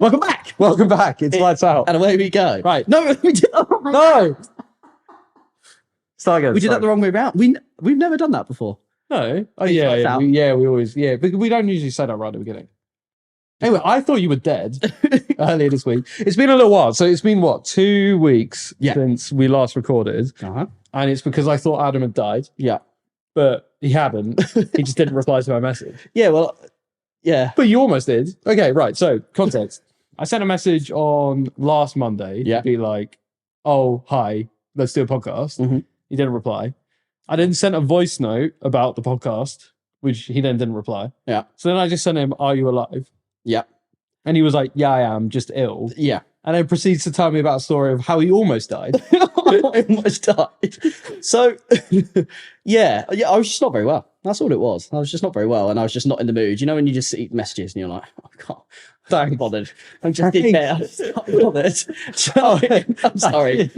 Welcome back. Welcome back. It's lights out. And away we go. Right. No, we did No. Start again. We did that the wrong way around. We've never done that before. No. Oh, It's lights out. we always, but we don't usually say that right at the beginning. Anyway, I thought you were dead earlier this week. It's been a little while. So it's been, 2 weeks since we last recorded. Uh-huh. And it's because I thought Adam had died. Yeah. But he hadn't. He just didn't reply to my message. Yeah, well, yeah. But you almost did. Okay, right. So, context. I sent a message on last Monday to be like, oh, hi, let's do a podcast. Mm-hmm. He didn't reply. I then sent a voice note about the podcast, which he then didn't reply. Yeah. So then I just sent him, are you alive? Yeah. And he was like, yeah, I am, just ill. Yeah. And then proceeds to tell me about a story of how he almost died. I almost died. So, yeah, I was just not very well. That's all it was. I was just not very well, and I was just not in the mood. You know when you just see messages and you're like, oh, I can't be bothered. I just didn't care. I just can't be bothered. So, I'm sorry.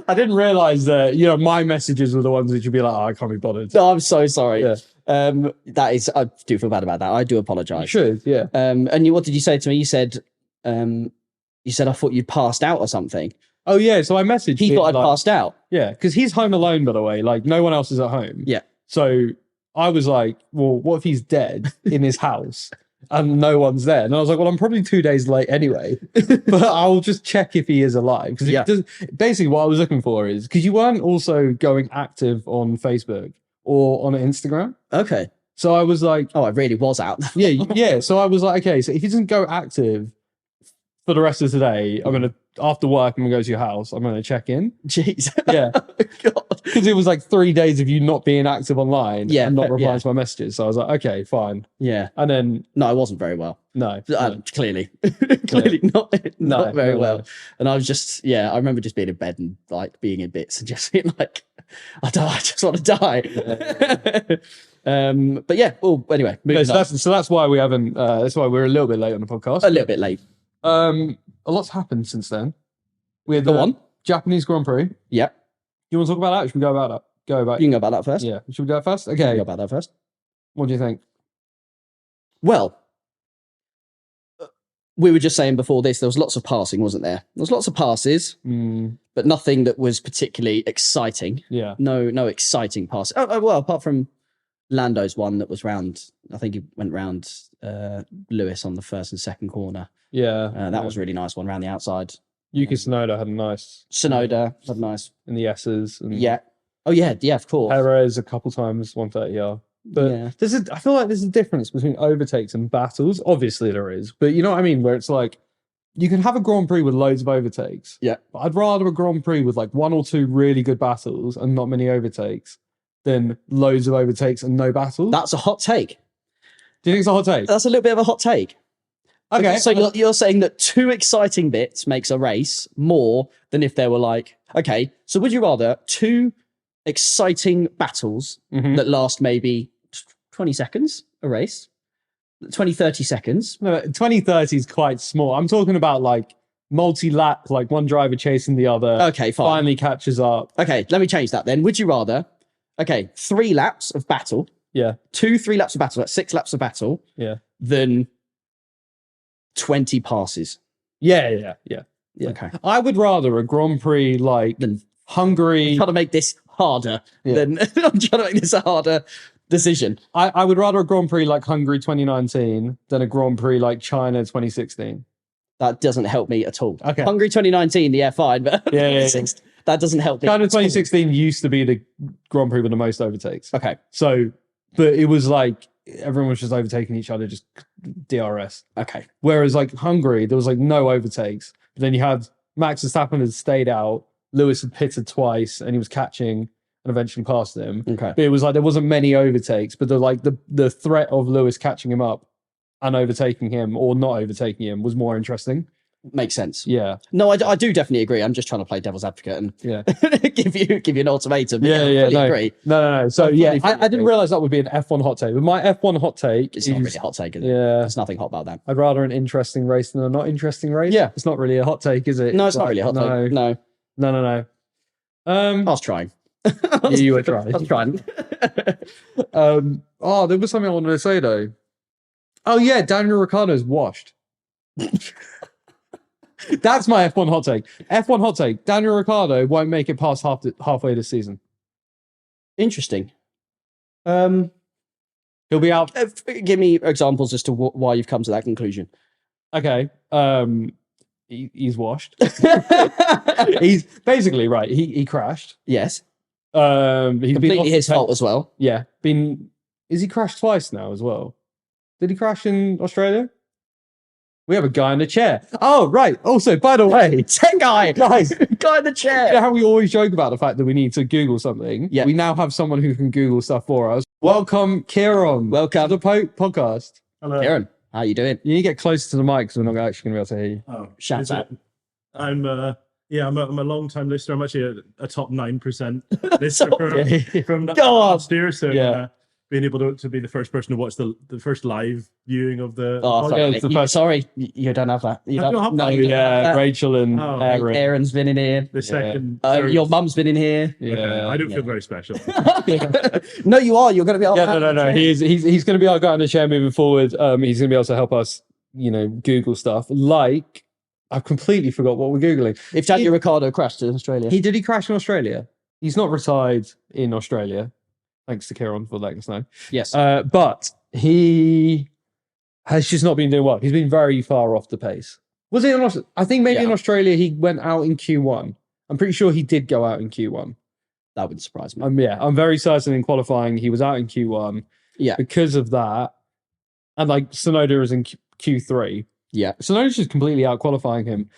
I didn't realise that, my messages were the ones that you'd be like, oh, I can't be bothered. No, I'm so sorry. Yeah. That is, I do feel bad about that. I do apologise. You should, yeah. And what did you say to me? You said, I thought you'd passed out or something. Oh, yeah. So I messaged He him, thought I'd passed out. Yeah, because he's home alone, by the way. Like, no one else is at home. Yeah. So I was like, well, what if he's dead in his house and no one's there? And I was like, well, I'm probably 2 days late anyway, but I'll just check if he is alive. Because basically what I was looking for is, because you weren't also going active on Facebook or on Instagram. Okay. So I was like... Oh, I really was out. Yeah. So I was like, okay, so if he doesn't go active for the rest of today, I'm going to, after work, I'm going to go to your house. I'm going to check in. Jeez. Yeah. God. Because it was like 3 days of you not being active online and not replying yeah. to my messages. So I was like, okay, fine. Yeah. And then... No, I wasn't very well. No. Clearly. Clearly not very well. And I was just, I remember just being in bed and like being in bits and just being like, I just want to die. But yeah, well, anyway. So that's why we haven't, that's why we're a little bit late on the podcast. A little bit late. A lot's happened since then. We had the Japanese Grand Prix. Yep. You want to talk about that? Or should we go about that? You can go about that first. Yeah. Should we go first? Okay. You can go about that first. What do you think? Well, we were just saying before this, there was lots of passing, wasn't there? There was lots of passes, but nothing that was particularly exciting. Yeah. No exciting pass. Oh, well, apart from Lando's one that was round, I think he went round Lewis on the first and second corner. Yeah. That was a really nice one round the outside. Yuki Tsunoda had a nice... Sonoda had a nice... In the S's. And yeah. Oh, yeah, of course. Perez a couple times, 130R. But I feel like there's a difference between overtakes and battles. Obviously there is. But you know what I mean? Where it's like, you can have a Grand Prix with loads of overtakes. Yeah. But I'd rather a Grand Prix with like 1 or 2 really good battles and not many overtakes than loads of overtakes and no battles. That's a hot take. Do you think it's a hot take? That's a little bit of a hot take. Okay. So you're saying that 2 exciting bits makes a race more than if there were like, okay, so would you rather 2 exciting battles that last maybe 20 seconds, a race, 20, 30 seconds? No, 20, 30 is quite small. I'm talking about like multi-lap, like one driver chasing the other. Okay, fine. Finally catches up. Okay, let me change that then. Would you rather, 3 laps of battle, 3 laps of battle, that's 6 laps of battle, than 20 passes? Yeah. Okay. I would rather a Grand Prix like Hungary. I'm trying to make this harder than I'm trying to make this a harder decision. I would rather a Grand Prix like Hungary 2019 than a Grand Prix like China 2016. That doesn't help me at all. Okay. Hungary 2019, yeah, fine, but that doesn't help me. China 2016 used to be the Grand Prix with the most overtakes. Okay. So, but it was like everyone was just overtaking each other, just DRS. Okay. Whereas like Hungary, there was like no overtakes. But then you had Max Verstappen had stayed out, Lewis had pitted twice, and he was catching and eventually passed him. Okay. But it was like there wasn't many overtakes, but the threat of Lewis catching him up and overtaking him or not overtaking him was more interesting. Makes sense. Yeah. No, I do definitely agree. I'm just trying to play devil's advocate and give you an ultimatum. Yeah. I agree. No. So I didn't realize that would be an F1 hot take. But my F1 hot take is not really a hot take, is it? Yeah. There's nothing hot about that. I'd rather an interesting race than a not interesting race. Yeah. It's not really a hot take, is it? No, it's not really a hot take. No. No. I was trying. You were trying. I was trying. There was something I wanted to say though. Oh yeah, Daniel Ricciardo's washed. That's my F1 hot take. F1 hot take. Daniel Ricciardo won't make it past halfway this season. Interesting. He'll be out. Give me examples as to why you've come to that conclusion. Okay. He's washed. He's basically right. He crashed. Yes. He's Completely his fault as well. Yeah. Is he crashed twice now as well? Did he crash in Australia? We have a guy in the chair. Oh, right. Also, by the way, Tech guy, guys, guy in the chair. you know how we always joke about the fact that we need to Google something? Yeah. We now have someone who can Google stuff for us. Welcome, Ciaran. Welcome to the podcast. Hello. Ciaran, how you doing? You need to get closer to the mic because we're not actually going to be able to hear you. Oh, Shout is out. it? I'm a long time listener. I'm actually a top 9% listener from God. last year. So Yeah. being able to be the first person to watch the first live viewing of the Oh, podcast. sorry, it's the mate. first- Sorry, you don't have that. You I don't have that. you don't Yeah, have Rachel and Oh, Aaron. Aaron's been in here. the second. Your mum's been in here. Yeah. Okay, I don't Yeah. feel very special. No, you are. You're going to be. Yeah, no. He's going to be our guy in the chair moving forward. He's going to be able to help us, Google stuff. Like, I've completely forgot what we're Googling. If Daniel Ricciardo crashed in Australia, Did he crash in Australia? He's not retired in Australia. Thanks to Ciaran for letting us know. yes. But he has just not been doing well. He's been very far off the pace. Was it in I think maybe in Yeah. Australia he went out in Q1. I'm pretty sure he did go out in Q1. That wouldn't surprise me. I'm very certain in qualifying he was out in Q1. Yeah. Because of that. And like Tsunoda is in Q3. Yeah. Tsunoda's just completely out qualifying him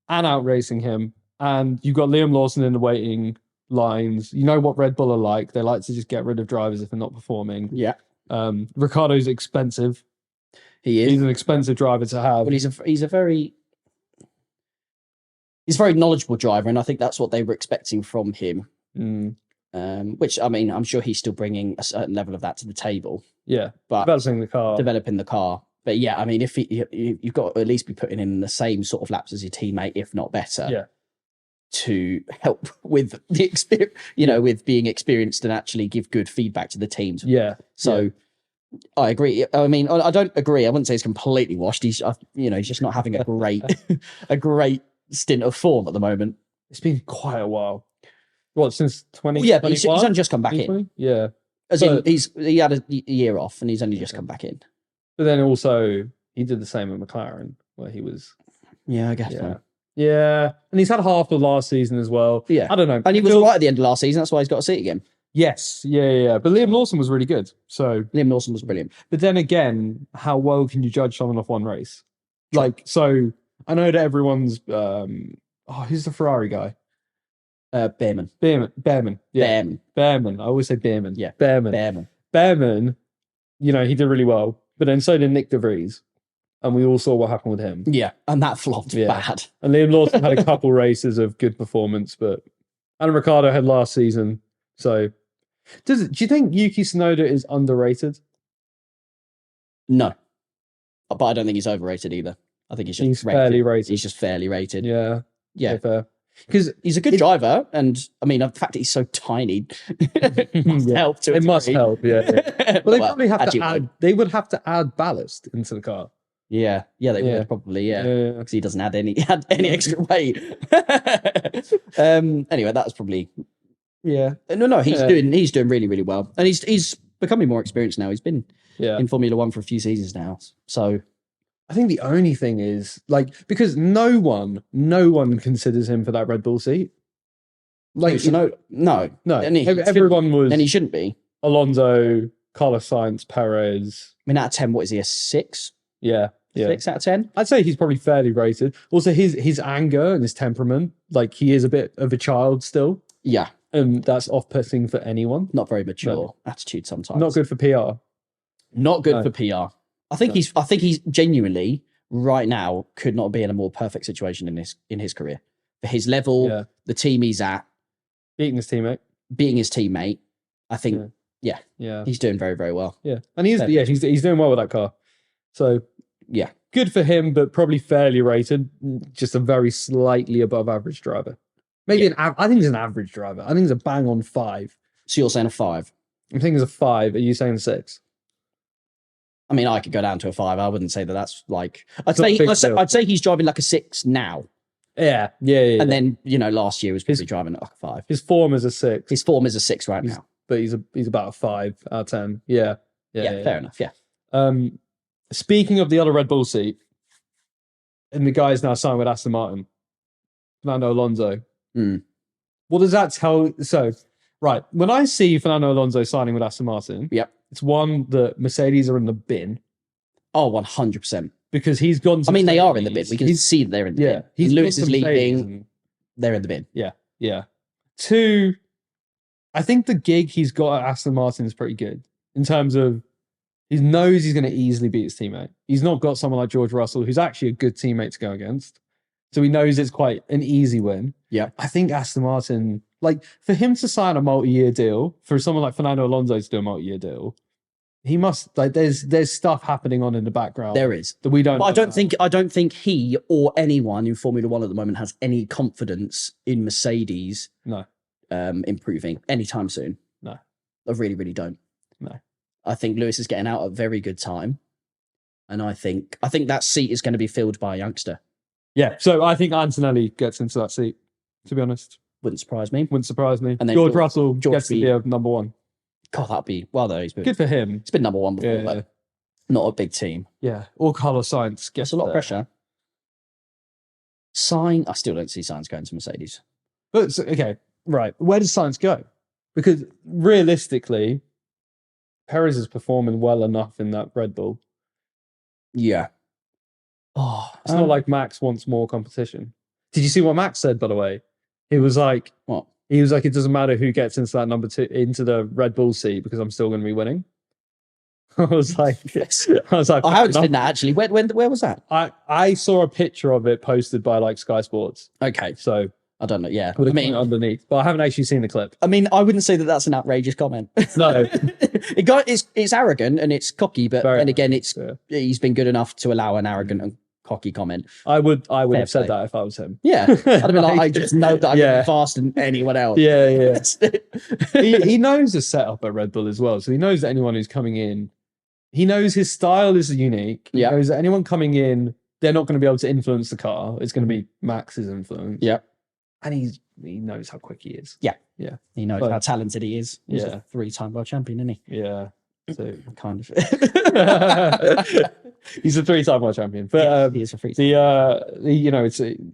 and out racing him. And you've got Liam Lawson in the waiting lines. You know what Red Bull are like. They like to just get rid of drivers if they're not performing. Yeah. Ricciardo's expensive. He is. He's an expensive driver to have. But he's a very knowledgeable driver, and I think that's what they were expecting from him. Which, I mean, I'm sure he's still bringing a certain level of that to the table. Yeah, but developing the car. But yeah, I mean, if you've got to at least be putting in the same sort of laps as your teammate, if not better. Yeah. To help with the experience, with being experienced and actually give good feedback to the teams. Yeah. So I agree. I mean, I don't agree. I wouldn't say he's completely washed. He's just not having a great stint of form at the moment. It's been quite a while. What, since 20? Yeah, but he's only just come back in. Yeah. He had a year off and he's only just come back in. But then also he did the same at McLaren where he was. Yeah, I guess. Yeah. So. Yeah, and he's had half of last season as well. Yeah, I don't know. And he was all right at the end of last season. That's why he's got a seat again. Yes, yeah. But Liam Lawson was really good. So Liam Lawson was brilliant. But then again, how well can you judge someone off one race? Like, so I know that everyone's. Who's the Ferrari guy? Behrman. Behrman. Yeah. Behrman. I always say Behrman. Yeah. Behrman. He did really well. But then so did Nick De Vries. And we all saw what happened with him. Yeah, and that flopped bad. And Liam Lawson had a couple races of good performance, and Ricciardo had last season. So, do you think Yuki Tsunoda is underrated? No, but I don't think he's overrated either. I think he's fairly rated. He's just fairly rated. Yeah, fair. Because he's a good driver, and I mean, the fact that he's so tiny must help. It must help. Yeah. Well, they probably have to add. They would have to add ballast into the car. Yeah, they would probably, because he doesn't add any extra weight. Anyway, that was probably he's doing really, really well, and he's becoming more experienced now. He's been in Formula One for a few seasons now, so I think the only thing is because no one considers him for that Red Bull seat. No. Everyone was, and he shouldn't be. Alonso, Carlos Sainz, Perez. I mean, out of 10, what is he, a 6? Yeah. 6 out of 10? I'd say he's probably fairly rated. Also, his anger and his temperament, he is a bit of a child still. Yeah. And that's off-putting for anyone. Not very mature attitude sometimes. Not good for PR. Not good for PR. I think he's genuinely, right now, could not be in a more perfect situation in his career. For his level, the team he's at. Beating his teammate. I think, he's doing very, very well. Yeah. And he's doing well with that car. So, yeah, good for him, but probably fairly rated. Just a very slightly above average driver. Maybe I think he's an average driver. I think he's a bang on 5. So you're saying a 5? I'm thinking he's a 5. Are you saying 6? I mean, I could go down to a 5. I wouldn't say that that's like. It's not a big deal. I'd say he's driving like a 6 now, Yeah. and then last year was probably driving at like a 5. His form is a 6. His form is a 6 right now. But he's about a 5 out of 10. Yeah. Fair enough. Yeah. Speaking of the other Red Bull seat, and the guy's now signed with Aston Martin, Fernando Alonso. What does that tell? So, right, when I see Fernando Alonso signing with Aston Martin, it's one that Mercedes are in the bin. Oh, 100%. Because he's gone to they are in the bin. We can see that they're in the bin. He's Lewis is leaving. They're in the bin. Yeah. 2, I think the gig he's got at Aston Martin is pretty good in terms of he knows he's going to easily beat his teammate. He's not got someone like George Russell, who's actually a good teammate to go against. So he knows it's quite an easy win. Yeah. I think Aston Martin, like for him to sign a multi-year deal, for someone like Fernando Alonso to do a multi-year deal, he must like there's stuff happening on in the background. There is. That we don't. But I don't think he or anyone in Formula One at the moment has any confidence in Mercedes improving anytime soon. No. I really, really don't. No. I think Lewis is getting out at a very good time. And I think that seat is going to be filled by a youngster. Yeah. So I think Antonelli gets into that seat, to be honest. Wouldn't surprise me. And then George Russell gets to be a number 1. God, that'd be though. He's been good for him. He's been number 1 before, but not a big team. Yeah. Or Carlos Sainz gets a lot of pressure. I still don't see Sainz going to Mercedes. But okay, right. Where does Sainz go? Because realistically, Perez is performing well enough in that Red Bull. Yeah. It's not like Max wants more competition. Did you see what Max said, by the way? He was like, what? He was like, it doesn't matter who gets into that number 2, into the Red Bull seat because I'm still going to be winning. I was like, I haven't seen that actually. Where was that? I saw a picture of it posted by like Sky Sports. Okay. So I don't know. Yeah. I mean, underneath, but I haven't actually seen the clip. I mean, I wouldn't say that that's an outrageous comment. No. It's arrogant and it's cocky, but then again, he's been good enough to allow an arrogant and cocky comment. I would have said that if I was him. Yeah. I'd be like, I just know that I'm going to be faster than anyone else. Yeah. he knows the setup at Red Bull as well. So he knows that anyone who's coming in, he knows his style is unique. He knows that anyone coming in, they're not going to be able to influence the car. It's going to be Max's influence. Yeah. And he knows how quick he is. Yeah. He knows how talented he is. He's a 3-time world champion, isn't he? Yeah. So kind of. He's a 3-time world champion. But he is a 3-time.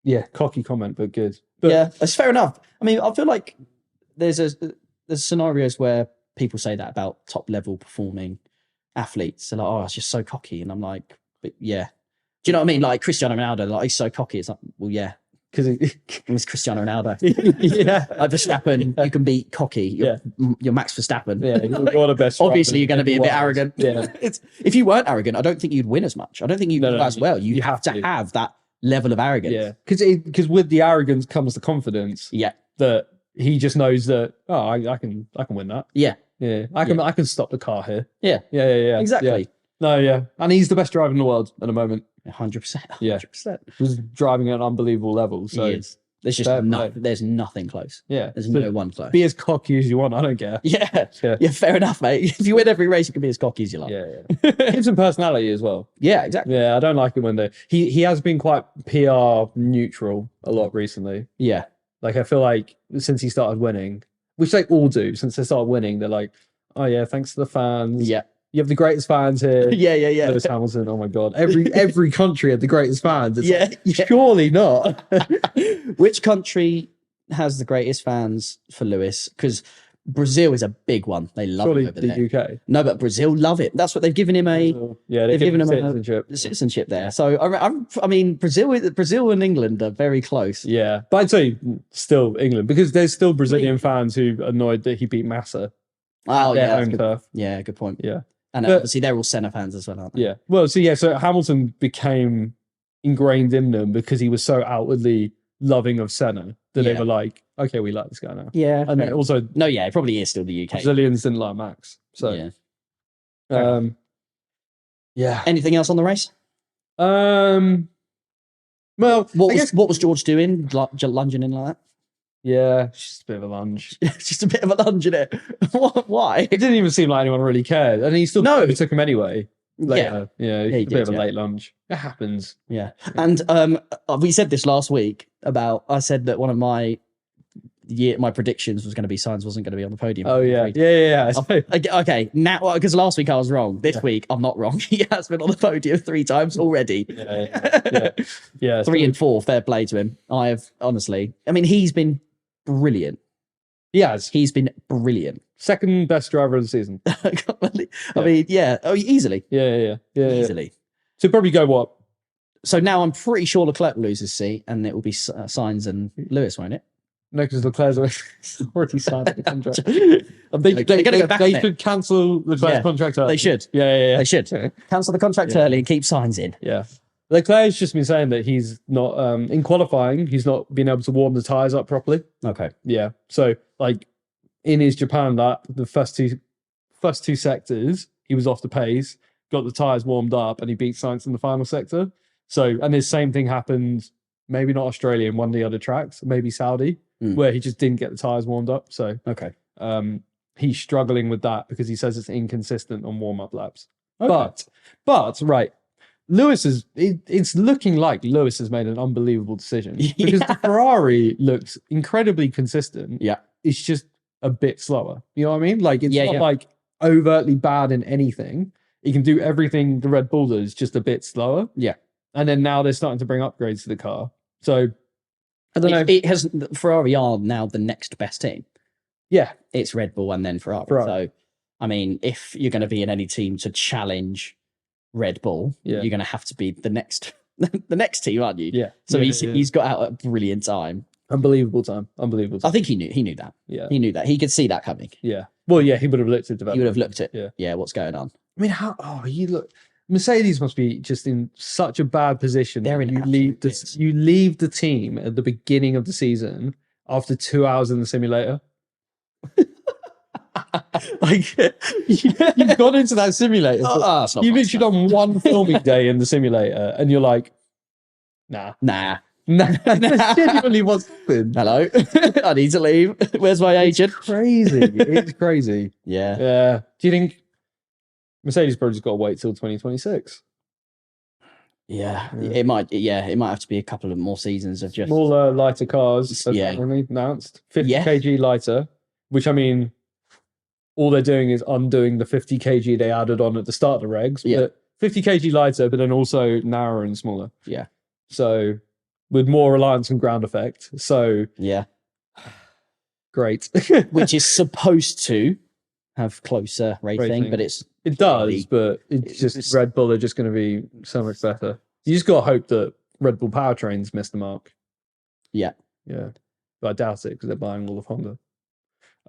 It's cocky comment, but good. But, yeah, it's fair enough. I mean, I feel like there's scenarios where people say that about top level performing athletes. They're like, oh, it's just so cocky. And I'm like, but yeah. Do you know what I mean? Like Cristiano Ronaldo, like he's so cocky. It's like, well, yeah. Because it's Cristiano Ronaldo. Yeah. Like Verstappen, you can be cocky. You're Max Verstappen. Yeah, you're the best. Obviously, you're going to be a bit arrogant. Yeah. If you weren't arrogant, I don't think you'd win as much. I don't think you'd do as well. You have to have that level of arrogance. Yeah. Because with the arrogance comes the confidence. Yeah. That he just knows that, I can win that. Yeah. Yeah. I can stop the car here. Yeah. Yeah. Exactly. Yeah. No, yeah. And he's the best driver in the world at the moment. 100%. 100%. Yeah. He's driving at an unbelievable level. So he is. There's just there's nothing close. Yeah. There's no one close. Be as cocky as you want. I don't care. Yeah. Fair enough, mate. If you win every race, you can be as cocky as you like. Yeah. Gives him personality as well. Yeah, exactly. Yeah, I don't like it when he has been quite PR neutral a lot recently. Yeah. Like I feel like since he started winning, which they all do, since they started winning, they're like, oh yeah, thanks to the fans. Yeah. You have the greatest fans here. Yeah. Lewis Hamilton. Oh my god! Every country had the greatest fans. It's surely not. Which country has the greatest fans for Lewis? Because Brazil is a big one. They love surely him over the there. UK. No, but Brazil love it. That's what they've given him they've given him citizenship there. So I mean, Brazil and England are very close. Yeah, but I'd say still England because there's still Brazilian fans who are annoyed that he beat Massa. Oh yeah, home turf. Yeah, good point. Yeah. And obviously they're all Senna fans as well, aren't they? Yeah. Well, so Hamilton became ingrained in them because he was so outwardly loving of Senna that they were like, okay, we like this guy now. Yeah. And then also, it probably is still the UK. Brazilians didn't like Max. So, yeah. Anything else on the race? Well, what was George doing, lunging in like that? Yeah, it's just a bit of a lunge. It's just a bit of a lunge in it. Why? It didn't even seem like anyone really cared, and he still took him anyway. Later. Yeah, he a did, bit of a late lunge. It happens. Yeah. And we said this last week about, I said that one of my predictions was going to be Sainz wasn't going to be on the podium. Oh yeah. Yeah. Okay, now, because last week I was wrong. This week I'm not wrong. He has been on the podium 3 times already. Yeah. 3 and 4, fair play to him. I have, honestly, I mean, he's been brilliant. He's been brilliant. Second best driver of the season. I mean, yeah. Oh, easily. Yeah. Easily. So probably go what? So now I'm pretty sure Leclerc will lose his seat, and it will be Sainz and Lewis, won't it? No, because Leclerc's already signed the contract. They should cancel Leclerc's contract early. They should. Yeah. They should. Cancel the contract early and keep Sainz in. Yeah. Leclerc's just been saying that he's not, in qualifying, he's not been able to warm the tyres up properly. Okay. Yeah. So, like, in his Japan lap, the first two sectors, he was off the pace, got the tyres warmed up, and he beat Sainz in the final sector. So, and the same thing happened, maybe not Australia, in one of the other tracks, maybe Saudi, where he just didn't get the tyres warmed up. So, okay. He's struggling with that because he says it's inconsistent on warm-up laps. Okay. But, right, it's looking like Lewis has made an unbelievable decision because the Ferrari looks incredibly consistent. Yeah. It's just a bit slower. You know what I mean? Like, it's not like overtly bad in anything. He can do everything the Red Bull does, just a bit slower. Yeah. And then now they're starting to bring upgrades to the car. So, I don't know. It has, Ferrari are now the next best team. Yeah. It's Red Bull and then Ferrari. So, I mean, if you're going to be in any team to challenge Red Bull, you're going to have to be the next team, aren't you? Yeah. So he's got out at a brilliant time. Unbelievable time. I think he knew that. Yeah. He knew that. He could see that coming. Yeah. Well, yeah, he would have looked at development. He would have looked at, yeah, what's going on. I mean, you look, Mercedes must be just in such a bad position. They're in you leave the team at the beginning of the season after 2 hours in the simulator. Like, you've gone into that simulator. You've literally done one filming day in the simulator, and you're like, nah. That's genuinely what's happened. Hello, I need to leave. Where's my agent? It's crazy. Yeah. Do you think Mercedes probably just got to wait till 2026? Yeah, it might. Yeah, it might have to be a couple of more seasons of just smaller, lighter cars. Only announced 50 kg lighter, which, I mean, all they're doing is undoing the 50 kg they added on at the start of the regs. Yeah, but 50 kg lighter, but then also narrower and smaller. Yeah. So with more reliance on ground effect. So yeah, great. Which is supposed to have closer racing. But it does, but it's Red Bull are just going to be so much better. You just got to hope that Red Bull powertrains miss the mark. Yeah. But I doubt it because they're buying all of Honda.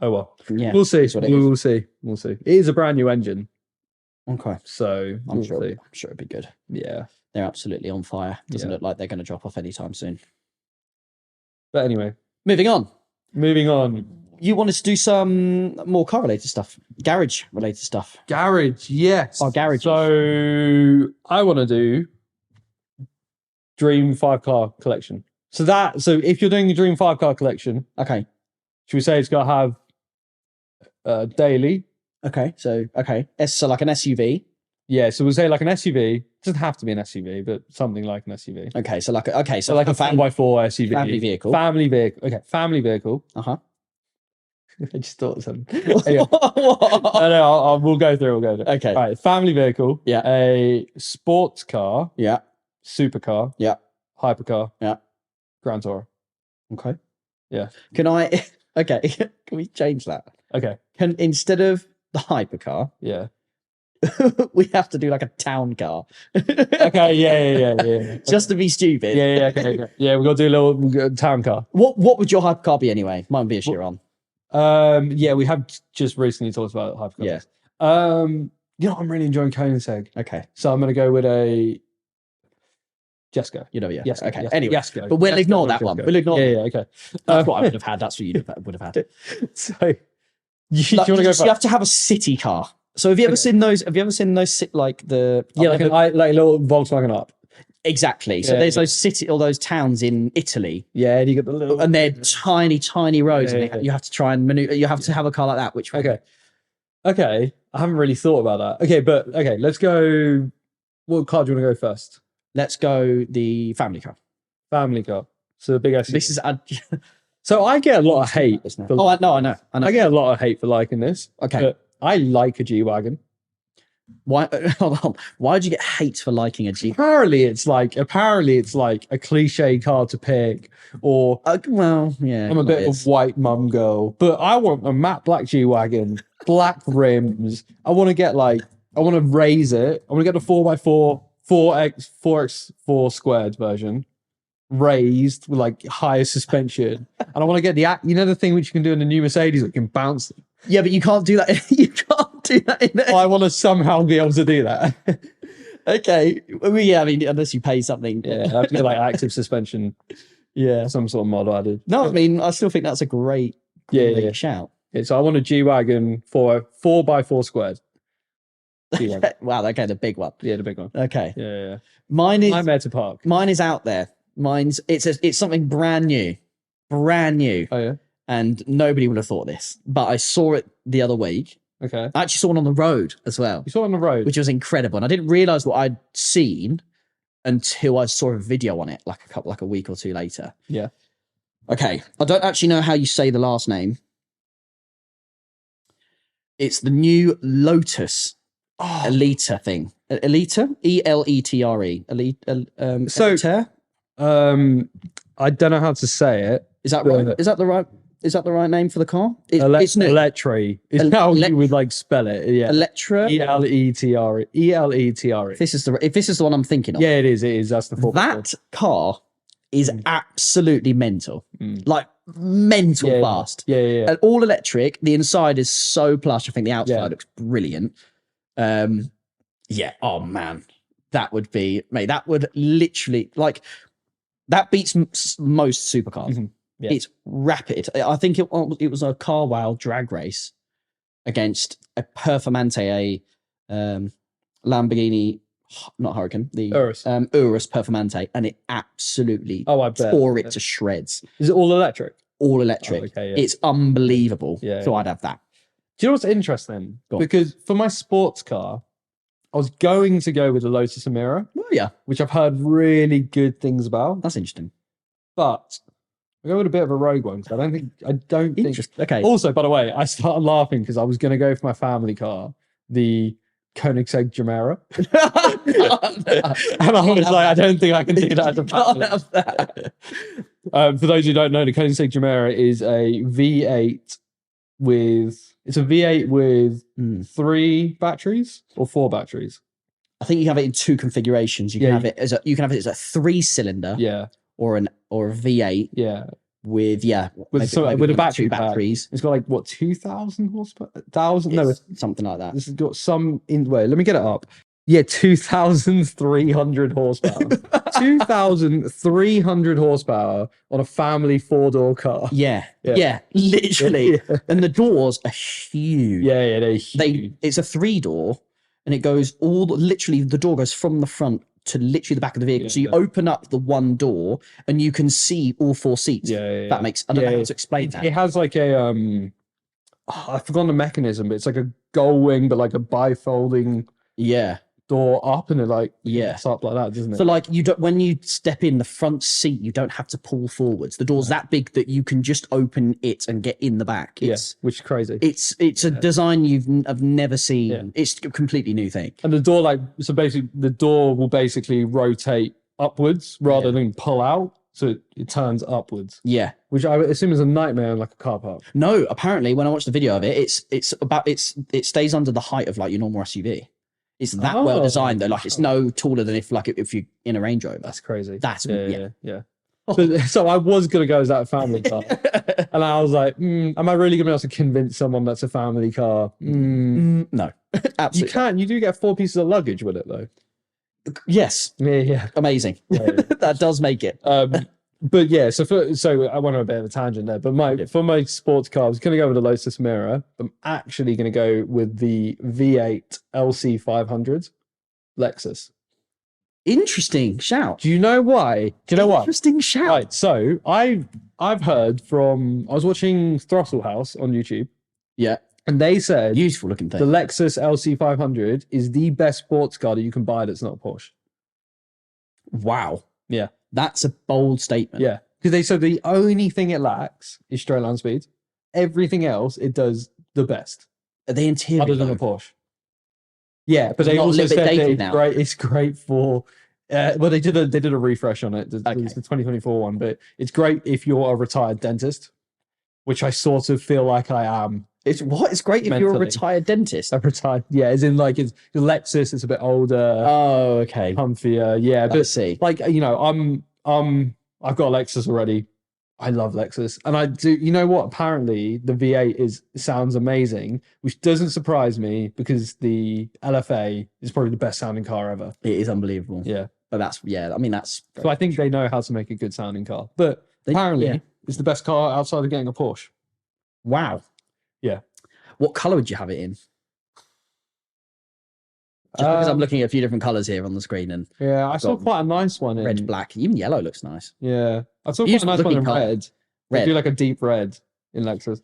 Oh well. Yeah. We'll see. We'll see. It is a brand new engine. Okay. So I'm sure it'll be good. Yeah. They're absolutely on fire. Doesn't look like they're going to drop off anytime soon. But anyway. Moving on. You wanted to do some more car related stuff, garage related stuff. Garage, yes. Our garage. So I want to do Dream 5-car collection. So if you're doing a Dream 5-car collection, okay. Should we say it's got to have daily? Okay. So like an SUV. Yeah. So we'll say like an SUV. It doesn't have to be an SUV, but something like an SUV. Okay. So like a 4x4 SUV. Family vehicle. Okay. Family vehicle. Uh-huh. I just thought of something. Anyway. No, we'll go through. Okay. All right. Family vehicle. Yeah. A sports car. Yeah. Supercar. Yeah. Hypercar. Yeah. Grand Tourer. Okay. Yeah. Okay. Can we change that? Okay. Instead of the hypercar, yeah, we have to do like a town car. Okay. Yeah. Just to be stupid. Yeah. Okay. Yeah, we've got to do a little town car. What would your hypercar be anyway? Mine would be a Ciaran. Yeah, we have just recently talked about hypercars. Yeah. I'm really enjoying Koenigsegg. Okay. So I'm going to go with a Jesko. Yes. Okay. Jesko. Anyway, Jesko. but we'll ignore that one. We'll ignore. Yeah. Okay. That's what I would have had. That's what you would have had. So you want to go? You have to have a city car. So have you ever seen those? Have you ever seen those like the like a little Volkswagen Up? Exactly. So Yeah, there's all those towns in Italy, Yeah, and you got the little. and they're tiny roads, Yeah, and you have to try and maneuver. You have to have a car like that. Which one? Okay. I haven't really thought about that. Okay, let's go. What car do you want to go first? Let's go the family car. Family car. So the big SUV. This is So I get a lot of hate. isn't it? For, Oh, I know. I get a lot of hate for liking this. Okay. But I like a G-Wagon. Why? Hold on. Why did you get hate for liking a Jeep? Apparently it's like a cliche car to pick, or Well, yeah. I'm a bit of a white mum girl, but I want a matte black G-Wagon, black rims. I want to raise it. I want to get the 4x4, 4x4 squared version, raised with like higher suspension. And I want to get the thing which you can do in the new Mercedes that can bounce. Yeah, but you can't do that. You can't do that in I want to somehow be able to do that. Okay. Well, yeah, I mean, unless you pay something. Yeah, I have to get like active suspension, Yeah. some sort of model added. No, I mean, I still think that's a great shout. Yeah, so I want a G-Wagon 4x4 squared. G-Wagon. Wow, okay, the big one. Yeah, the big one. Okay. Yeah. Mine is Nightmare to park. mine is out there. It's something brand new. Brand new. Oh yeah. And nobody would have thought this. But I saw it the other week. Okay. I actually saw one on the road as well, You saw it on the road. which was incredible. And I didn't realize what I'd seen until I saw a video on it like a week or two later. Yeah. Okay. I don't actually know how you say the last name. It's the new Lotus Elita thing. Elita? E-L-E-T-R-E. Elite. So- Elita? I don't know how to say it. Is that right? Is that the right name for the car? It's new. Electre is how you would like spell it. Yeah. Electra. Eletre. Eletre. If this is the one I'm thinking of. Yeah, it is. It is. That's the full. That car is absolutely mental. Like mental Yeah, fast. Yeah. And all electric. The inside is so plush. I think the outside Yeah. looks brilliant. Yeah. Oh man, that would be, mate. That would literally that beats most supercars. Mhm. Yeah. It's rapid. I think it was a car wow drag race against a Performante, Lamborghini, not Hurricane, the Urus. Urus Performante, and it absolutely Oh, I bet. tore it to shreds. Is it all electric? All electric. Oh, okay, yeah. It's unbelievable. Yeah, So yeah. I'd have that. Do you know what's interesting? Go on. Because for my sports car, I was going to go with the Lotus Emira, Oh yeah, which I've heard really good things about. that's interesting. But I go with a bit of a rogue one because I don't think. Interesting. Okay. Also, by the way, I started laughing because I was going to go for my family car, the Koenigsegg Gemera, and I was like, I don't think I can do that as a Can't family. have that. For those who don't know, the Koenigsegg Gemera is a V8 with 3 batteries or 4 batteries. I think you have it in 2 configurations. You can Yeah, have it as a 3-cylinder Yeah, or a V8 yeah. with With a battery 2 pack. batteries. It's got like what 2,000 horsepower? 1,000? No, It's something like that. this has got some in. Wait, let me get it up. Yeah, 2,300 horsepower. 2,300 horsepower on a family 4-door car. Yeah, Yeah. literally. Yeah. And the doors are huge. Yeah, they're huge. It's a 3-door, and it goes literally the door goes from the front to literally the back of the vehicle. Yeah, So you open up the one door and you can see all 4 seats. Yeah. That makes, I don't know how to explain that. It has like a I've forgotten the mechanism, but it's like a gull wing, but like a bifolding Yeah. door up, and it like Yeah. it's up like that, doesn't it? So like you don't, when you step in the front seat, you don't have to pull forwards. The door's that big that you can just open it and get in the back. It's which is crazy. it's a design I've never seen. Yeah. It's a completely new thing. And the door, so basically, the door will basically rotate upwards rather than pull out, so it turns upwards, Yeah. which I assume is a nightmare in like a car park. No, apparently when I watched the video of it, it stays under the height of like your normal SUV. It's that well designed though. Like it's no taller than if you're in a Range Rover. That's crazy. That's yeah. So I was gonna go as that family car, and I was like, am I really gonna be able to convince someone that's a family car? No, You absolutely. can. You do get 4 pieces of luggage with it though. Yes, Yeah. amazing. That does make it. But yeah, so I went on a bit of a tangent there. But for my sports car, I was going to go with the Lotus Emira. I'm actually going to go with the V8 LC 500 Lexus. Interesting shout. Do you know why? Do you know what? Interesting shout. Right, so I've heard from, I was watching Throttle House on YouTube, Yeah. and they said Beautiful looking the thing. Lexus LC500 is the best sports car that you can buy that's not a Porsche. Wow. Yeah. That's a bold statement. Yeah, because they said the only thing it lacks is straight line speed. Everything else it does the best, The interior. other than a Porsche. Yeah, but they Not a also little bit said that dated it's now. great. It's great for. Well, they did a refresh on it. It Okay. was the 2024 one, but it's great if you're a retired dentist, which I sort of feel like I am. It's great if you're a Mentally. retired dentist. A retired, yeah, as in like it's the Lexus. It's a bit older, Oh, okay. comfier. Yeah, I but see. like I've got a Lexus already. I love Lexus, and I do. You know what? Apparently, the V8 sounds amazing, which doesn't surprise me because the LFA is probably the best sounding car ever. It is unbelievable. Yeah, But that's that's so I think they know how to make a good sounding car. But apparently, yeah. it's the best car outside of getting a Porsche. wow. Yeah. What color would you have it in? Just because I'm looking at a few different colors here on the screen, and Yeah, I saw got quite a nice one in red, black, even yellow looks nice. Yeah, I saw quite a Beautiful nice one in looking car. red. They Red. do like a deep red in Lexus.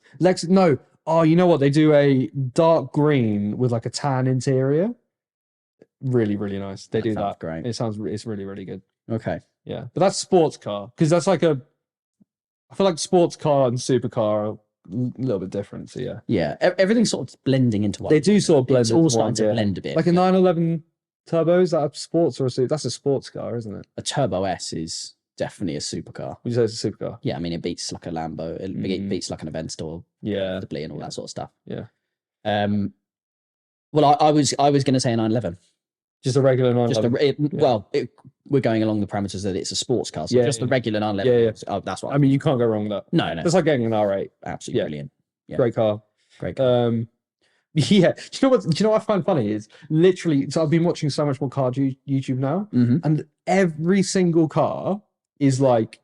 No. Oh, you know what? They do a dark green with like a tan interior. Really, really nice. They do sounds that. great. It's really, really good. Okay. Yeah, but that's sports car because that's like I feel like sports car and supercar are a little bit different. So yeah, Yeah. Everything's sort of blending into one. they do sort of blend. It's all into starting one, to yeah. blend a bit. Like a 911 Turbo, is that a sports or a super? That's a sports car, isn't it? A Turbo S is definitely a supercar. Would you say it's a supercar? Yeah, I mean, it beats like a Lambo. It beats like an Aventador, Yeah. comfortably, and all that sort of stuff. Yeah. Well, I was going to say a 911. Just a regular 911. We're going along the parameters that it's a sports car, so Yeah, just the yeah. regular 911. Yeah, yeah. Oh, that's what. I mean, you can't go wrong with that. no, It's like getting an R8. absolutely yeah. brilliant. Yeah. Great car. Great car. Yeah. Do you know what I find funny is literally, so I've been watching so much more car YouTube now, Mhm. and every single car is like,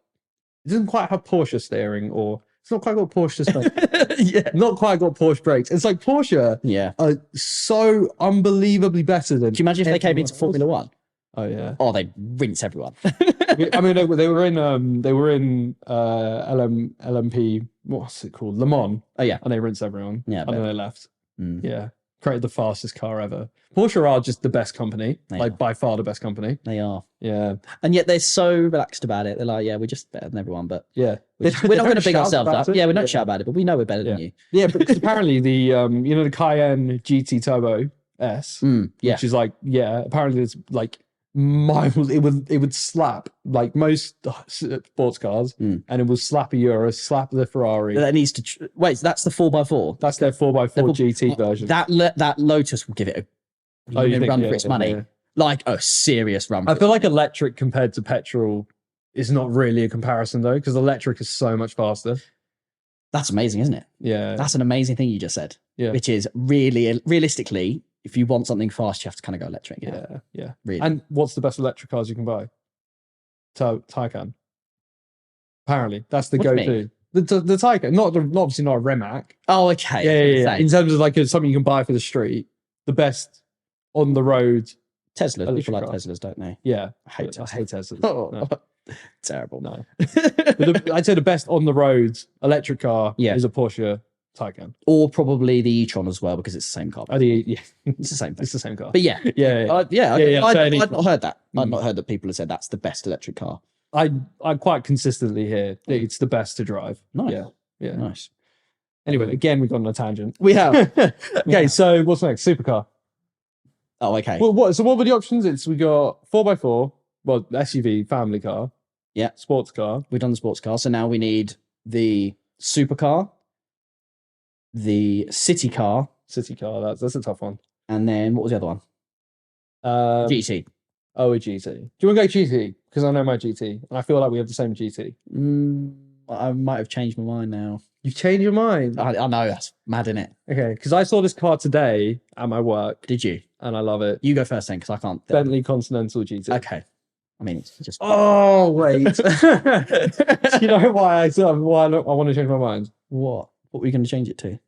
it doesn't quite have Porsche steering, or it's not quite got Porsche suspension. Yeah. Not quite got Porsche brakes. It's like Porsche Yeah. are so unbelievably better than. Can you imagine if they came everyone into else. Formula One? Oh yeah. Oh, they'd rinse everyone. I mean, they were in LMP. What's it called? Le Mans. Oh yeah. And they rinsed everyone. Yeah, I And then bet. they left. Mm. Yeah. Created the fastest car ever. Porsche are just the best company. They Like are. by far the best company. They are, Yeah. and yet they're so relaxed about it. They're like, yeah, we're just better than everyone, but Yeah. we're not going to big ourselves up. It. Yeah, we don't shout about it, but we know we're better than you. Yeah, but 'cause apparently the the Cayenne GT Turbo S, Yeah. which is like, apparently it's like miles. It would slap like most sports cars, and it will slap a Euro, slap the Ferrari. That needs to wait. So that's the 4x4. That's their 4x4 They're- GT version. That Lotus will give it a You think? run Yeah, for its yeah, money, yeah. like a serious run. I For feel like electric compared to petrol is not really a comparison though, because electric is so much faster. That's amazing, isn't it? Yeah. That's an amazing thing you just said. Yeah. Which is really realistically, if you want something fast, you have to kind of go electric. Yeah. Really. And what's the best electric cars you can buy? Taycan. Apparently, that's the What do you go-to. The Taycan, not obviously not a Rimac. Oh, okay. Yeah. In terms of like something you can buy for the street, the best on the road. Tesla. People Electric like car. Teslas, don't they? Yeah, I hate Tesla. I hate Teslas. Oh, No. terrible. No. But I'd say the best on the road electric car Yeah. is a Porsche Taycan. Or probably the e-tron as well, because it's the same car. Yeah, It's the same thing. it's the same car. But yeah, Yeah. I'd so not heard that. I'd not heard that people have said that's the best electric car. I quite consistently hear that it's the best to drive. Nice. Yeah. Nice. Anyway, again, we've gone on a tangent. We have. Okay, so what's next? Supercar. Oh, okay. Well, so what were the options? We got 4x4, well, SUV, family car. Yeah. Sports car. We've done the sports car, so now we need the supercar, the city car, City car. That's a tough one. and then what was the other one? GT. Oh, a GT. Do you want to go GT? Because I know my GT, and I feel like we have the same GT. I might have changed my mind now. You've changed your mind. I know that's mad, isn't it? Okay, because I saw this car today at my work, Did you? and I love it. You go first then, because I can't. Bentley Continental GT. Okay. I mean, it's just. Oh wait. You know why I want to change my mind? What? What were you going to change it to?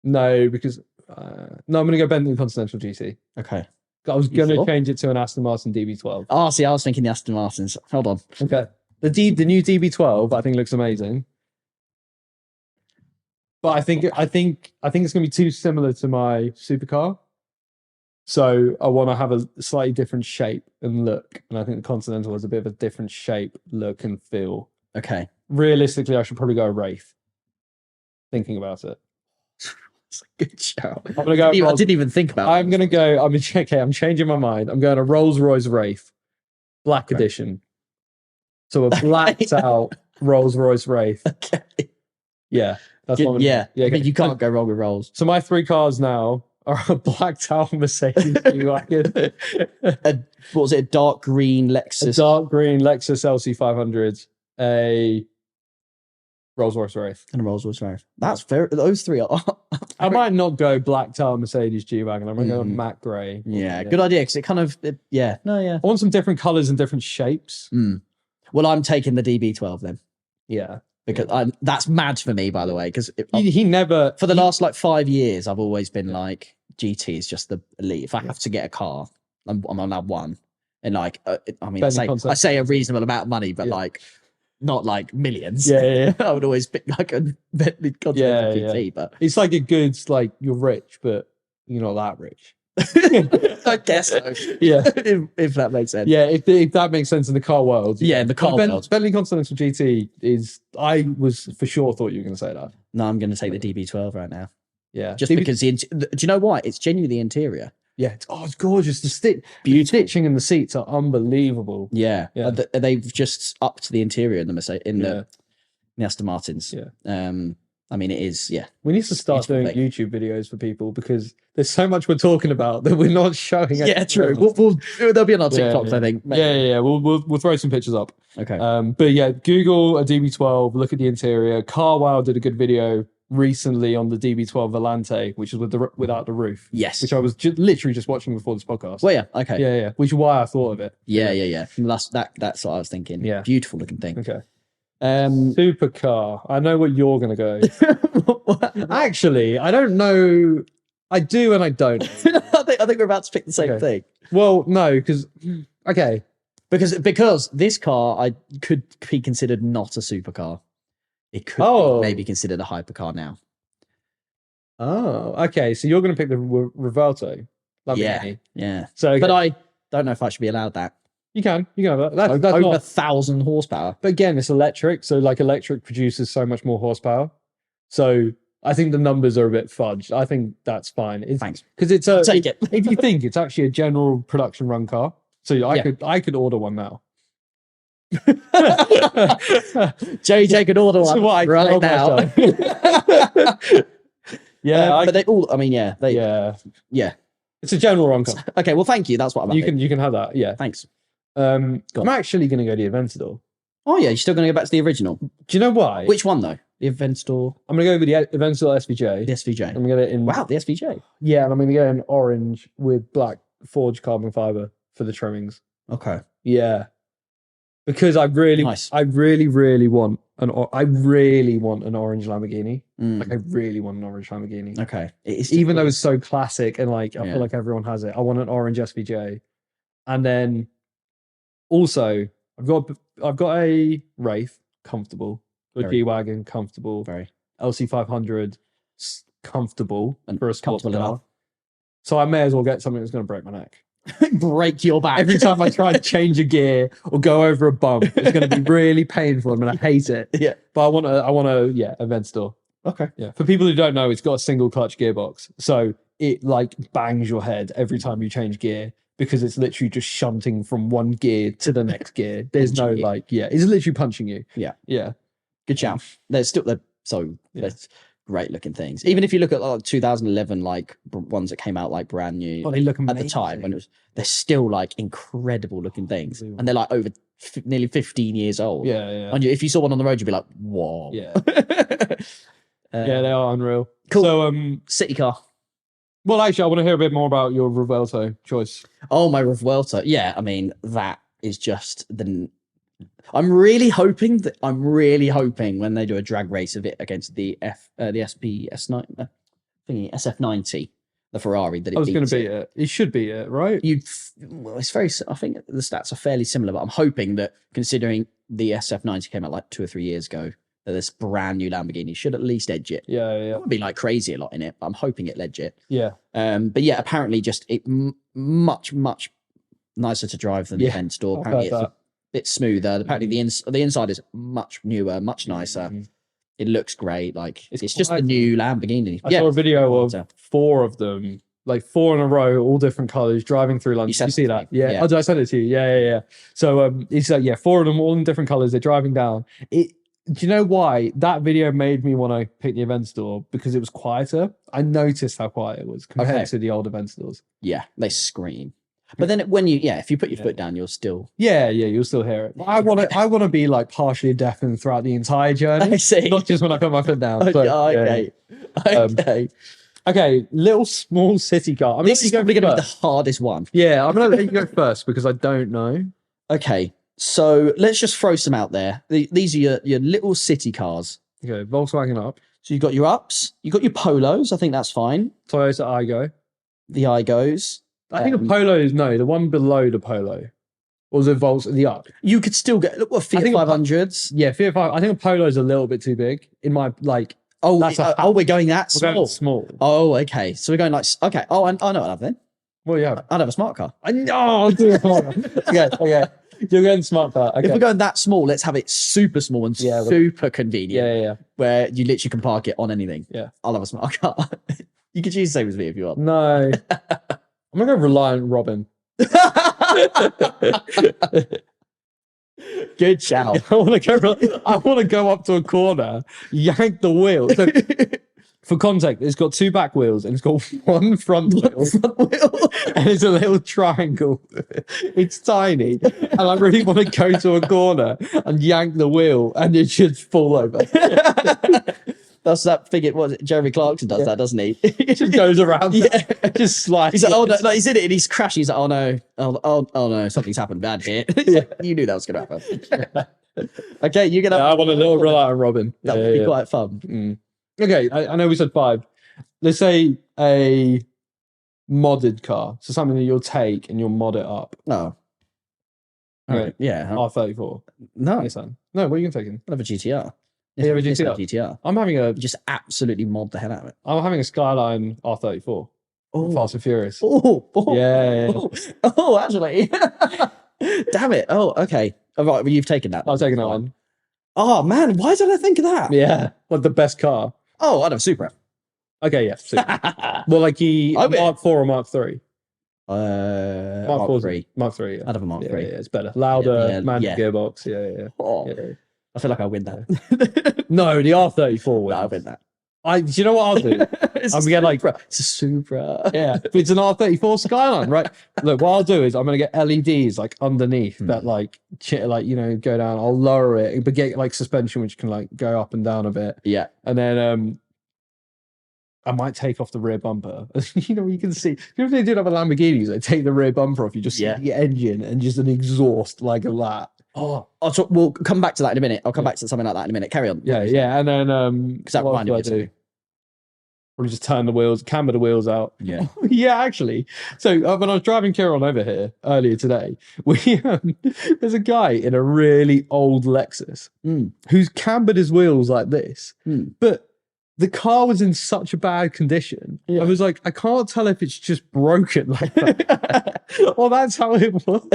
No, because no, I'm going to go Bentley Continental GT. Okay. I was going to sure? change it to an Aston Martin DB12. Oh, see, I was thinking the Aston Martins. Hold on. Okay. The new DB12 I think looks amazing. But I think it's going to be too similar to my supercar. So I want to have a slightly different shape and look. And I think the Continental has a bit of a different shape, look, and feel. Okay. Realistically, I should probably go a Wraith. Thinking about it. It's a good shout. I'm gonna go. I didn't even think about it. I'm going to go. I'm changing my mind. I'm going a Rolls-Royce Wraith. Black edition. So a blacked out Rolls-Royce Wraith. Okay. Yeah. That's what Yeah. I okay. mean, you can't go wrong with Rolls. So my 3 cars now are a blacked out Mercedes G-Wagon, What was it? A dark green a Lexus. dark green Lexus LC500, a Rolls-Royce Wraith. And a Rolls Royce Wraith. That's very. Those three are. I might not go blacked out Mercedes G-Wagon. I'm going to go matte grey. Yeah, good idea. Because it kind of. Yeah. No, yeah. I want some different colours and different shapes. Well, I'm taking the DB12 then. Yeah. Because that's mad for me, by the way. Because He never... for the last like 5 years, I've always been like, GT is just the elite. If I have to get a car, I'm allowed one. And like, I mean, I say a reasonable amount of money, but like, not like millions. Yeah. I would always pick like a Bentley Continental GT, but it's like a good, like, you're rich, but you're not that rich. I guess so. Yeah. if that makes sense. Yeah, if that makes sense in the car world. Yeah, in the car world. Bentley Continental GT is, I was for sure thought you were going to say that. No, I'm going to take the DB12 right now. Yeah. Just because do you know why? It's genuinely the interior. Yeah. It's gorgeous. The stitching in the seats are unbelievable. Yeah. They've just upped the interior in the Aston Martins. Yeah. I mean, it is, yeah. We need to start doing YouTube videos for people because there's so much we're talking about that we're not showing. Yeah, true. There'll be on our TikToks, I think. Yeah. We'll throw some pictures up. Okay. But yeah, Google a DB12, look at the interior. CarWow did a good video recently on the DB12 Volante, which is without the roof. Yes. Which I was literally just watching before this podcast. Well, yeah, okay. Yeah. Which is why I thought of it. Yeah. That's what I was thinking. Yeah. Beautiful looking thing. Okay. Supercar. I know what you're going to go. Actually, I don't know. I do and I don't. I think we're about to pick the same thing. Well, no, because because this car I could be considered not a supercar. It could be maybe considered a hypercar now. Oh, okay. So you're going to pick the Revuelto. Yeah. So, okay. But I don't know if I should be allowed that. You can have that. That's over not 1,000 horsepower. But again, it's electric, so like electric produces so much more horsepower. So I think the numbers are a bit fudged. I think that's fine. Thanks, because it's I'll take it. If you think it's actually a general production run car, so I could order one now. JJ could order one right now. But they all. I mean, yeah. It's a general run car. Okay, well, thank you. That's what I'm. You can have that. Yeah, thanks. I'm actually going to go to the Aventador. Oh yeah, you're still going to go back to the original. Do you know why? Which one though? The Aventador. I'm going to go with the Aventador SVJ. The SVJ. I'm going to get it in. Wow, the SVJ. Yeah, and I'm going to go in orange with black forged carbon fiber for the trimmings. Okay. Yeah, because I really want an orange Lamborghini. Like I really want an orange Lamborghini. Okay. Even though it's so classic and like I feel like everyone has it. I want an orange SVJ, and then also I've got a Wraith, comfortable. A G-Wagon, comfortable. Very. LC500, comfortable And for a sports comfortable car. enough. So I may as well get something that's going to break my neck. Break your back. Every time I try to change a gear or go over a bump, it's going to be really painful and I hate it. Yeah. But I want a Aventador. Okay. Yeah. For people who don't know, it's got a single clutch gearbox. So it like bangs your head every time you change gear because it's literally just shunting from one gear to the next gear. There's no it's literally punching you. Yeah. Yeah. Good shout. There's great looking things. Even if you look at 2011 ones that came out like brand new, they look at the time when they're still like incredible looking things, and they're like over nearly 15 years old. Yeah. And if you saw one on the road, you'd be like, whoa. Yeah. Yeah, they are unreal. Cool. So city car. Well, actually, I want to hear a bit more about your Revuelto choice. Oh, my Revuelto. Yeah, I mean that is just the. I'm really hoping when they do a drag race of it against the SF90 the Ferrari that it I was going beats to beat it. It should beat it, right? Well, it's very. I think the stats are fairly similar, but I'm hoping that considering the SF90 came out like 2 or 3 years ago, that this brand new Lamborghini should at least edge it. Yeah, It won't be like crazy a lot in it, but I'm hoping it edge it. yeah. But yeah, apparently just much nicer to drive than the Aventador. Apparently it's a bit smoother. Apparently the inside is much newer, much nicer. It looks great. Like it's just a new Lamborghini. I saw a video of 4 of them, like 4 in a row, all different colors, driving through London. You see that? Yeah. Oh, did I send it to you? Yeah. So it's like 4 of them, all in different colors. They're driving down. Do you know why that video made me want to pick the Aventador? Because it was quieter. I noticed how quiet it was compared to the old Aventadors. Yeah, they scream. But then if you put your foot down, you'll still you'll still hear it. I want to be like partially deafened throughout the entire journey. I see. Not just when I put my foot down. So, okay. Okay, little small city car. This is probably going to be the hardest one. Yeah, I'm going to let you go first because I don't know. Okay, so let's just throw some out there. These are your little city cars. Okay, Volkswagen up. So you've got your ups, you've got your polos. I think that's fine. Toyota Aygo. The Igos. I think a Polo is the one below the Polo. Or the up. You could still get Fiat 500s. Yeah, Fiat 5. I think a Polo is a little bit too big in my like. Oh, we're going that small. Going small. Oh, okay. So we're going like okay. Oh, I know what I'd have then. Well, yeah, I'd have a smart car. I know. Okay. You're going smart car. Okay. If we're going that small, let's have it super small and super convenient. Yeah. Where you literally can park it on anything. Yeah. I'll have a smart car. You could choose the same as me if you want. No. I'm gonna go Reliant Robin. Good shout. I want to go up to a corner, yank the wheel. So, for context, it's got 2 back wheels and it's got 1 front wheel. And it's a little triangle. It's tiny. And I really want to go to a corner and yank the wheel and it should fall over. That's that thing. Jeremy Clarkson does that, doesn't he? He just goes around. Just slides. He's like, oh no, he's in it and he's crashing. He's like, oh no, oh no, something's happened bad here. You knew that was going to happen. Okay, you're gonna. I want a little Reliant Robin. That would be quite fun. Okay, I know we said 5. Let's say a modded car, so something that you'll take and you'll mod it up. No. Okay. Yeah. R34. No. Nissan. No, what are you taking? I'll have a GTR. You have a GTR? GTR. I'm having a Just absolutely mod the hell out of it. I'm having a Skyline R34. Oh, Fast and Furious. Oh, Yeah. Oh, actually. Damn it. Oh, okay. All right, well, you've taken that. I've taken that one. Oh man, why did I think of that? Yeah. What the best car? Oh, I'd have a Supra. Okay, yeah. Super. Well, like Mark 4 or Mark 3? Mark 3. Mark 3, yeah. I'd have a Mark 3. Yeah, it's better. Louder, manual yeah. gearbox. Yeah. Oh, Yeah. I feel like I win that. No, the R34 No, wins. I win that. Do you know what I'll do? I'm gonna get like it's a Supra. Yeah, but it's an R34 Skyline, right? Look, what I'll do is I'm gonna get LEDs like underneath that, like go down. I'll lower it, but get like suspension which can like go up and down a bit. Yeah, and then I might take off the rear bumper. You can see. If they did have a Lamborghini, they take the rear bumper off. You just see the engine and just an exhaust like that. Oh, we'll come back to that in a minute. I'll come back to something like that in a minute. Carry on. Yeah, and then because that reminded me of something. Probably just turn the wheels, camber the wheels out. Yeah. Yeah, actually. So when I was driving Ciaran over here earlier today, there's a guy in a really old Lexus who's cambered his wheels like this, but the car was in such a bad condition. Yeah. I was like, I can't tell if it's just broken like that. Well, that's how it was.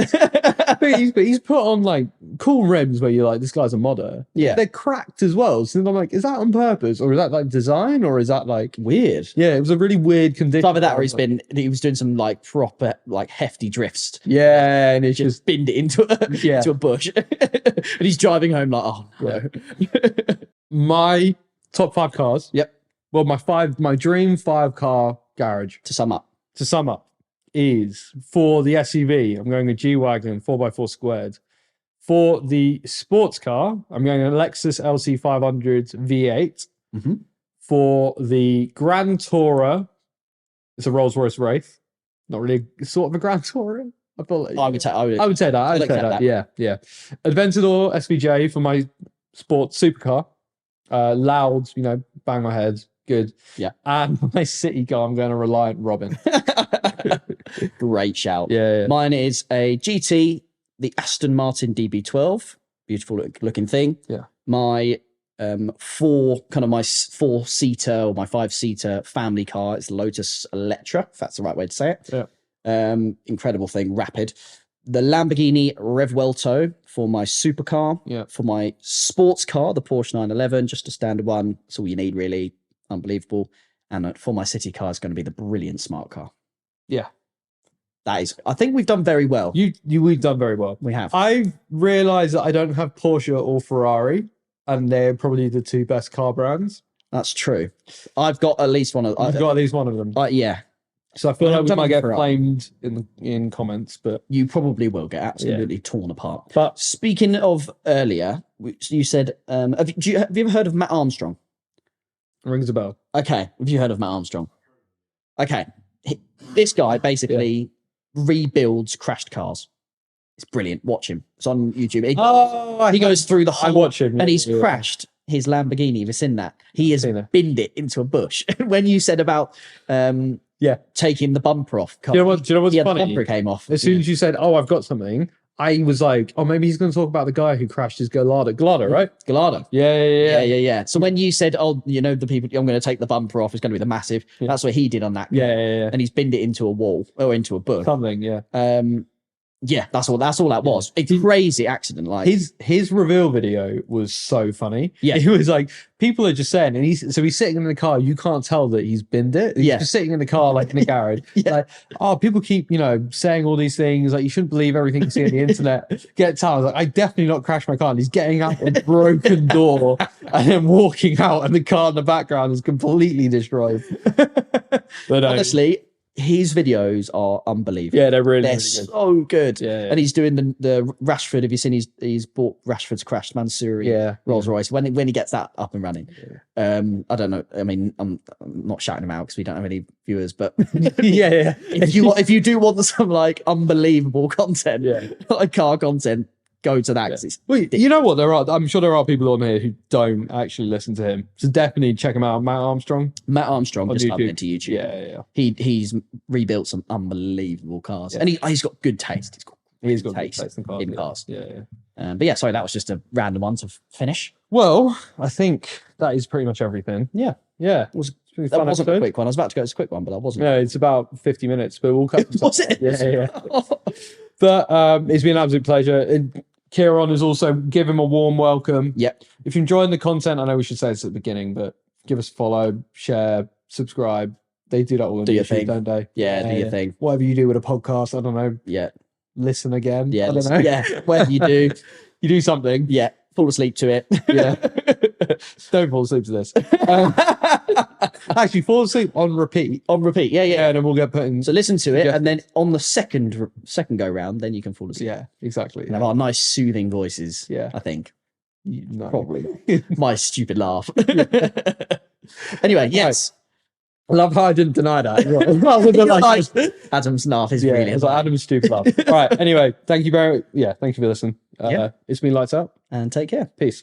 But he's put on like cool rims where you're like, this guy's a modder. Yeah. They're cracked as well. So I'm like, is that on purpose? Or is that like design? Or is that like weird? Yeah, it was a really weird condition. Either that or he was doing some like proper, like hefty drifts. Yeah, and it's just binned it into a bush. And he's driving home like, oh no. My top 5 cars. Yep. Well, my dream 5 car garage. To sum up is for the SUV. I'm going a G-Wagon 4x4 squared. For the sports car, I'm going a Lexus LC500 V8. Mm-hmm. For the Grand Tourer, it's a Rolls-Royce Wraith. Not really sort of a Grand Tourer. I would say that. Yeah. Aventador SVJ for my sports supercar. Loud, bang my head, Good. Yeah. And my city car, I'm going to Reliant Robin. Great shout. Yeah. Mine is a GT, the Aston Martin DB12. Beautiful looking thing. Yeah. My four-seater or my five-seater family car is Lotus Electra, if that's the right way to say it. Yeah. Incredible thing, rapid. The Lamborghini Revuelto for my supercar. Yeah. For my sports car, the Porsche 911, just a standard one. That's all you need, really. Unbelievable. And for my city car, it's going to be the brilliant smart car. Yeah. That is, I think we've done very well. We've done very well. We have. I realised that I don't have Porsche or Ferrari, and they're probably the two best car brands. That's true. I've got at least one of. I've got at least one of them. Yeah. So I feel like we done might get Ferrari. flamed in comments, but You probably will get absolutely torn apart. But Speaking of earlier, you said, have you ever heard of Matt Armstrong? rings a bell. Okay. Have you heard of Matt Armstrong? Okay. This guy basically rebuilds crashed cars. It's brilliant. Watch him. It's on YouTube. He goes through the whole... I watch him. And he's crashed his Lamborghini. Have you seen that? He has binned it into a bush. When you said about taking the bumper off. Do you know what's funny? The bumper came off. As soon as you said, "Oh, I've got something," I was like, "Oh, maybe he's going to talk about the guy who crashed his Gallardo, right?" Gallardo. Yeah. So when you said, "Oh, the people, I'm going to take the bumper off," it's going to be the massive. Yeah. That's what he did on that. Yeah. And he's binned it into a wall or into a bush. Something, yeah. That's all that was. It's a crazy accident. Like his reveal video was so funny. Yeah. He was like, people are just saying, and he's sitting in the car, you can't tell that he's binned it. He's just sitting in the car, like in a garage. Like, oh, people keep, saying all these things, like you shouldn't believe everything you see on the internet. Get time. I was like, I definitely not crashed my car. And he's getting out a broken door and then walking out, and the car in the background is completely destroyed. But honestly, his videos are unbelievable. Yeah, they're really good. So good. Yeah. And he's doing the Rashford. Have you seen he's bought Rashford's crashed Mansouri Rolls Royce when he gets that up and running? Yeah. I don't know. I mean, I'm not shouting him out because we don't have any viewers, but yeah. If you do want some like unbelievable content, like car content, go to that. Yeah. Well, you know what? I'm sure there are people on here who don't actually listen to him. So definitely check him out. Matt Armstrong, just type into YouTube. Yeah. He's rebuilt some unbelievable cars, and he's got good taste. He's got good taste in cars. Yeah. But sorry, that was just a random one to finish. Well, I think that is pretty much everything. Yeah. That wasn't a quick one. I was about to go. It's a quick one, but I wasn't. No, it's about 50 minutes, but we'll cut. Was it? Yeah. But it's been an absolute pleasure. Ciaran has also give him a warm welcome. Yep. If you're enjoying the content, I know we should say this at the beginning, but give us a follow, share, subscribe. They do that all on YouTube, don't they? Yeah, do your thing. Whatever you do with a podcast, I don't know. Yeah. Listen again. Yeah. I don't know. Yeah. Whatever you do. You do something. Yeah. Fall asleep to it. Yeah. Don't fall asleep to this. Actually, fall asleep on repeat. Yeah. And then we'll get put in. So listen to it, and then on the second go round, then you can fall asleep. Yeah, exactly. And have our nice soothing voices. Yeah. I think. No. Probably. My stupid laugh. Anyway, yes. I love how I didn't deny that. Adam's laugh is really it's like Adam's stupid laugh. All right. Anyway, thank you for listening. It's been Lights Out. And take care. Peace.